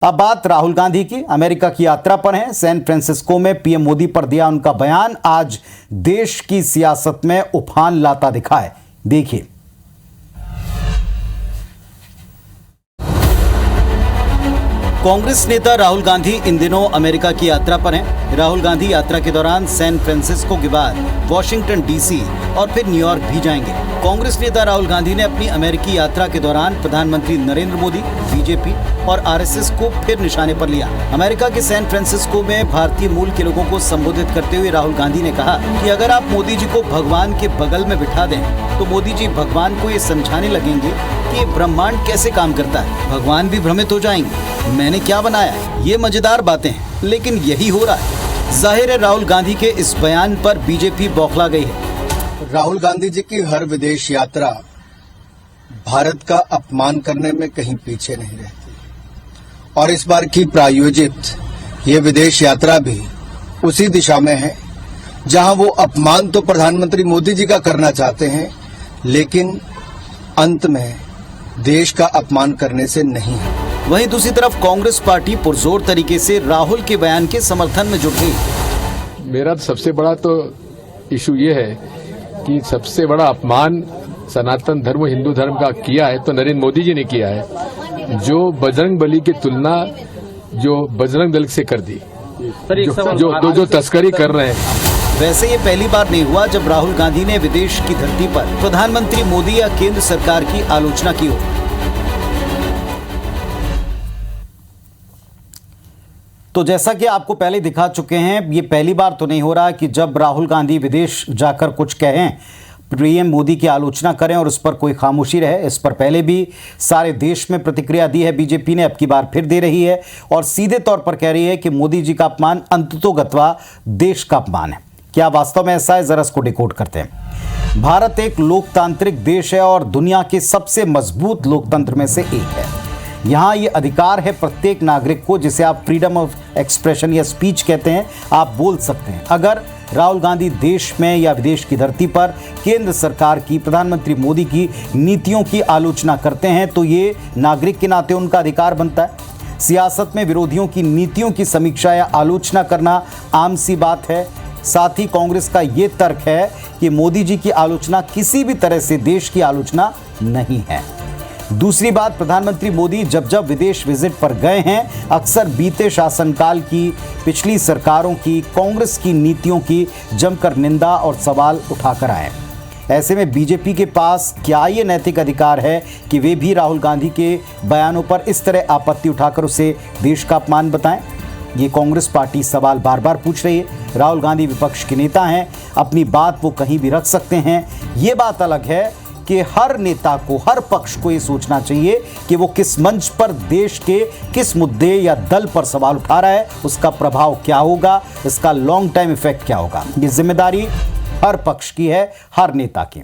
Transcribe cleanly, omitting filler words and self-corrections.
अब बात राहुल गांधी की अमेरिका की यात्रा पर है। सैन फ्रांसिस्को में पीएम मोदी पर दिया उनका बयान आज देश की सियासत में उफान लाता दिखा है। देखिए। कांग्रेस नेता राहुल गांधी इन दिनों अमेरिका की यात्रा पर हैं। राहुल गांधी यात्रा के दौरान सैन फ्रांसिस्को के बाद वॉशिंगटन डीसी और फिर न्यूयॉर्क भी जाएंगे। कांग्रेस नेता राहुल गांधी ने अपनी अमेरिकी यात्रा के दौरान प्रधानमंत्री नरेंद्र मोदी, बीजेपी और आरएसएस को फिर निशाने पर लिया। अमेरिका के सैन फ्रांसिस्को में भारतीय मूल के लोगों को संबोधित करते हुए राहुल गांधी ने कहा कि अगर आप मोदी जी को भगवान के बगल में बिठा दें तो मोदी जी भगवान को ये समझाने लगेंगे कि ब्रह्मांड कैसे काम करता है। भगवान भी भ्रमित हो जाएंगे, मैंने क्या बनाया है। ये मजेदार बातें हैं, लेकिन यही हो रहा है। जाहिर है राहुल गांधी के इस बयान पर बीजेपी बौखला गई है। राहुल गांधी जी की हर विदेश यात्रा भारत का अपमान करने में कहीं पीछे नहीं रहती और इस बार की प्रायोजित ये विदेश यात्रा भी उसी दिशा में है जहां वो अपमान तो प्रधानमंत्री मोदी जी का करना चाहते हैं, लेकिन अंत में देश का अपमान करने से नहीं है। वहीं दूसरी तरफ कांग्रेस पार्टी पुरजोर तरीके से राहुल के बयान के समर्थन में जुट गई। मेरा सबसे बड़ा तो इशू ये है कि सबसे बड़ा अपमान सनातन धर्म हिंदू धर्म का किया है तो नरेंद्र मोदी जी ने किया है, जो बजरंग बली की तुलना जो बजरंग दल से कर दी, जो तस्करी कर रहे हैं। वैसे ये पहली बार नहीं हुआ जब राहुल गांधी ने विदेश की धरती पर प्रधानमंत्री मोदी या केंद्र सरकार की आलोचना की हो। तो जैसा कि आपको पहले दिखा चुके हैं, ये पहली बार तो नहीं हो रहा कि जब राहुल गांधी विदेश जाकर कुछ कहें, पीएम मोदी की आलोचना करें और उस पर कोई खामोशी रहे। इस पर पहले भी सारे देश में प्रतिक्रिया दी है बीजेपी ने, अब की बार फिर दे रही है और सीधे तौर पर कह रही है कि मोदी जी का अपमान अंततोगत्वा देश का अपमान है। क्या वास्तव में ऐसा है, जरा इसको डिकोड करते हैं। भारत एक लोकतांत्रिक देश है और दुनिया के सबसे मजबूत लोकतंत्र में से एक है। यहाँ ये अधिकार है प्रत्येक नागरिक को, जिसे आप फ्रीडम ऑफ एक्सप्रेशन या स्पीच कहते हैं, आप बोल सकते हैं। अगर राहुल गांधी देश में या विदेश की धरती पर केंद्र सरकार की, प्रधानमंत्री मोदी की नीतियों की आलोचना करते हैं तो ये नागरिक के नाते उनका अधिकार बनता है। सियासत में विरोधियों की नीतियों की समीक्षा या आलोचना करना आम सी बात है। साथ ही कांग्रेस का ये तर्क है कि मोदी जी की आलोचना किसी भी तरह से देश की आलोचना नहीं है। दूसरी बात, प्रधानमंत्री मोदी जब जब विदेश विजिट पर गए हैं, अक्सर बीते शासनकाल की, पिछली सरकारों की, कांग्रेस की नीतियों की जमकर निंदा और सवाल उठाकर आए। ऐसे में बीजेपी के पास क्या ये नैतिक अधिकार है कि वे भी राहुल गांधी के बयानों पर इस तरह आपत्ति उठाकर उसे देश का अपमान बताएं? ये कांग्रेस पार्टी सवाल बार बार पूछ रही है। राहुल गांधी विपक्ष के नेता हैं, अपनी बात वो कहीं भी रख सकते हैं। ये बात अलग है कि हर नेता को, हर पक्ष को ये सोचना चाहिए कि वो किस मंच पर देश के किस मुद्दे या दल पर सवाल उठा रहा है, उसका प्रभाव क्या होगा, इसका लॉन्ग टाइम इफेक्ट क्या होगा। ये जिम्मेदारी हर पक्ष की है, हर नेता की।